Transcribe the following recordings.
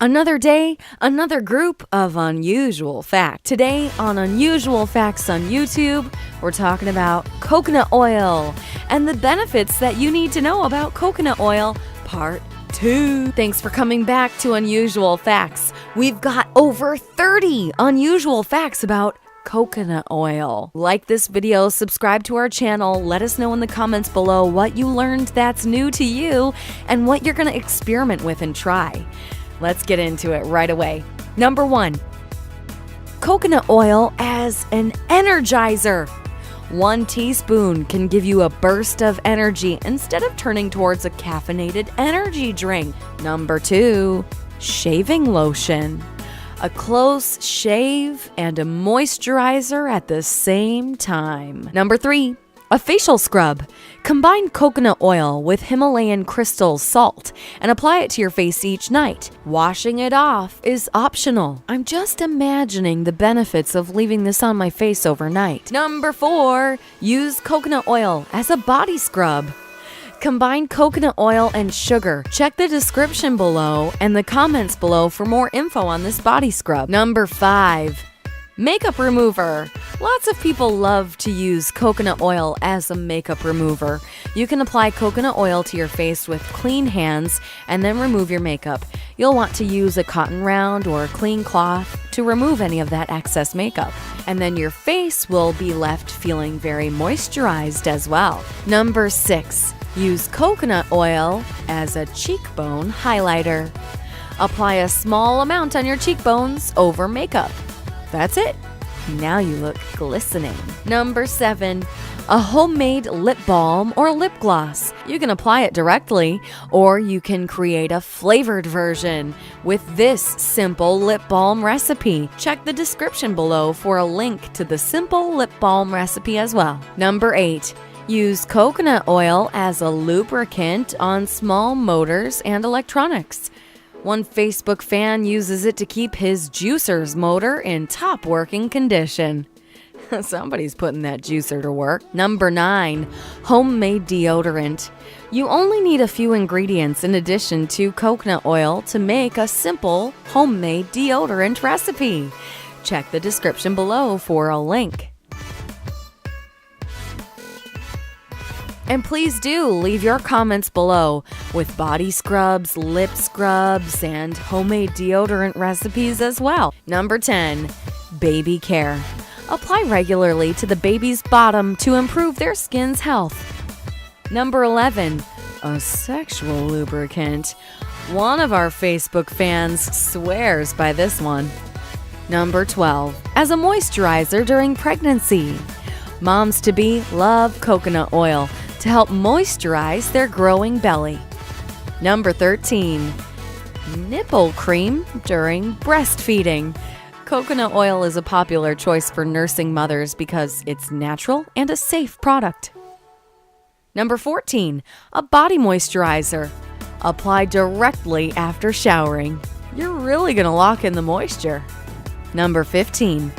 Another day, another group of unusual facts. Today on Unusual Facts on YouTube, we're talking about coconut oil and the benefits that you need to know about coconut oil, part 2. Thanks for coming back to Unusual Facts. We've got over 30 unusual facts about coconut oil. Like this video, subscribe to our channel, let us know in the comments below what you learned that's new to you and what you're going to experiment with and try. Let's get into it right away. Number 1, coconut oil as an energizer. 1 teaspoon can give you a burst of energy instead of turning towards a caffeinated energy drink. Number 2, shaving lotion. A close shave and a moisturizer at the same time. Number 3, a facial scrub. Combine coconut oil with Himalayan crystal salt and apply it to your face each night. Washing it off is optional. I'm just imagining the benefits of leaving this on my face overnight. Number 4, use coconut oil as a body scrub. Combine coconut oil and sugar. Check the description below and the comments below for more info on this body scrub. Number 5, makeup remover. Lots of people love to use coconut oil as a makeup remover. You can apply coconut oil to your face with clean hands and then remove your makeup. You'll want to use a cotton round or a clean cloth to remove any of that excess makeup. And then your face will be left feeling very moisturized as well. Number 6, use coconut oil as a cheekbone highlighter. Apply a small amount on your cheekbones over makeup. That's it. Now you look glistening. Number 7, a homemade lip balm or lip gloss. You can apply it directly, or you can create a flavored version with this simple lip balm recipe. Check the description below for a link to the simple lip balm recipe as well. Number 8, use coconut oil as a lubricant on small motors and electronics. 1 Facebook fan uses it to keep his juicer's motor in top working condition. Somebody's putting that juicer to work. Number 9, homemade deodorant. You only need a few ingredients in addition to coconut oil to make a simple homemade deodorant recipe. Check the description below for a link. And please do leave your comments below with body scrubs, lip scrubs, and homemade deodorant recipes as well. Number 10, baby care. Apply regularly to the baby's bottom to improve their skin's health. Number 11, a sexual lubricant. One of our Facebook fans swears by this one. Number 12, as a moisturizer during pregnancy. Moms-to-be love coconut oil to help moisturize their growing belly. Number 13, nipple cream during breastfeeding. Coconut oil is a popular choice for nursing mothers because it's natural and a safe product. Number 14, a body moisturizer. Apply directly after showering. You're really gonna lock in the moisture. Number 15,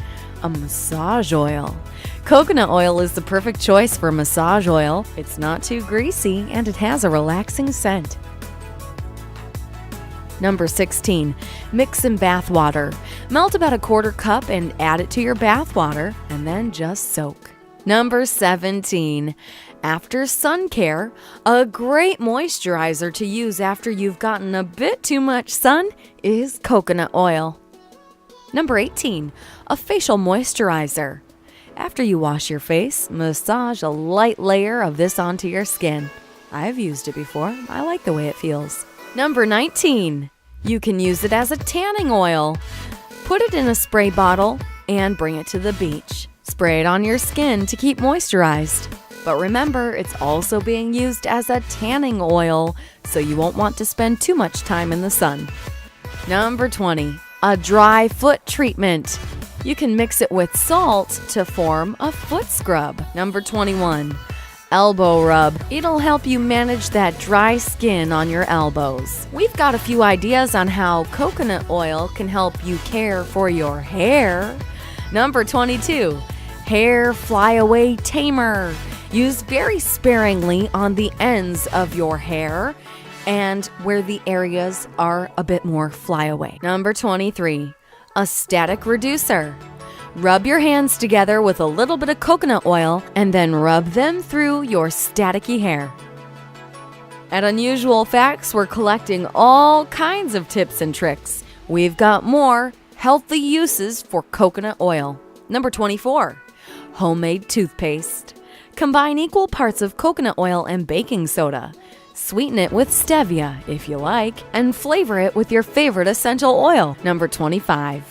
a massage oil. Coconut oil is the perfect choice for massage oil. It's not too greasy and it has a relaxing scent. Number 16, mix in bath water. Melt about a 1/4 cup and add it to your bath water and then just soak. Number 17, after sun care. A great moisturizer to use after you've gotten a bit too much sun is coconut oil. Number 18, a facial moisturizer. After you wash your face, massage a light layer of this onto your skin. I've used it before. I like the way it feels. Number 19, you can use it as a tanning oil. Put it in a spray bottle and bring it to the beach. Spray it on your skin to keep moisturized. But remember, it's also being used as a tanning oil, so you won't want to spend too much time in the sun. Number 20, a dry foot treatment. You can mix it with salt to form a foot scrub. Number 21, elbow rub. It'll help you manage that dry skin on your elbows. We've got a few ideas on how coconut oil can help you care for your hair. Number 22, hair flyaway tamer. Use very sparingly on the ends of your hair and where the areas are a bit more flyaway. Number 23, a static reducer. Rub your hands together with a little bit of coconut oil and then rub them through your staticky hair. At Unusual Facts, we're collecting all kinds of tips and tricks. We've got more healthy uses for coconut oil. Number 24, homemade toothpaste. Combine equal parts of coconut oil and baking soda. Sweeten it with stevia, if you like, and flavor it with your favorite essential oil. Number 25,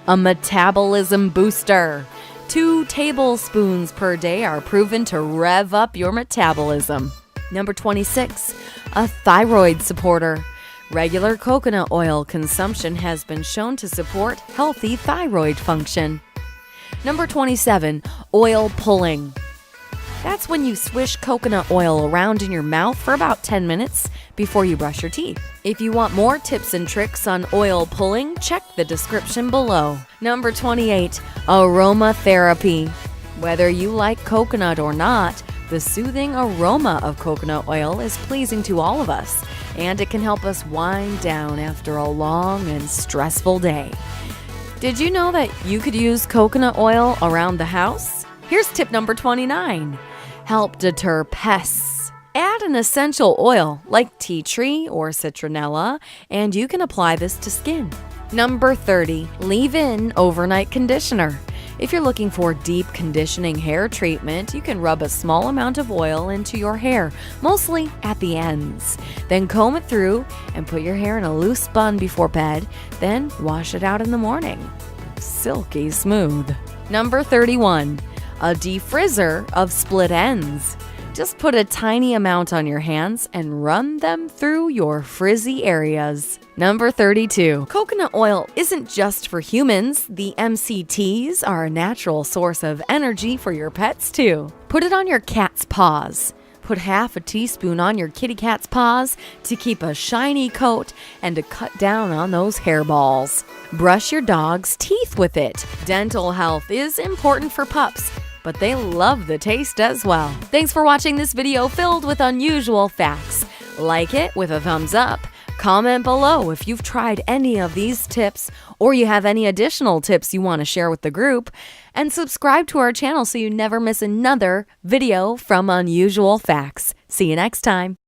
a metabolism booster. 2 tablespoons per day are proven to rev up your metabolism. Number 26, a thyroid supporter. Regular coconut oil consumption has been shown to support healthy thyroid function. Number 27, oil pulling. That's when you swish coconut oil around in your mouth for about 10 minutes before you brush your teeth. If you want more tips and tricks on oil pulling, check the description below. Number 28, aromatherapy. Whether you like coconut or not, the soothing aroma of coconut oil is pleasing to all of us, and it can help us wind down after a long and stressful day. Did you know that you could use coconut oil around the house? Here's tip number 29. Help deter pests. Add an essential oil like tea tree or citronella, and you can apply this to skin. Number 30, leave-in overnight conditioner. If you're looking for deep conditioning hair treatment, you can rub a small amount of oil into your hair, mostly at the ends. Then comb it through and put your hair in a loose bun before bed, then wash it out in the morning. Silky smooth. Number 31, a defrizzer of split ends. Just put a tiny amount on your hands and run them through your frizzy areas. Number 32, coconut oil isn't just for humans. The MCTs are a natural source of energy for your pets too. Put it on your cat's paws. Put half a teaspoon on your kitty cat's paws to keep a shiny coat and to cut down on those hairballs. Brush your dog's teeth with it. Dental health is important for pups, but they love the taste as well. Thanks for watching this video filled with unusual facts. Like it with a thumbs up. Comment below if you've tried any of these tips or you have any additional tips you want to share with the group. And subscribe to our channel so you never miss another video from Unusual Facts. See you next time.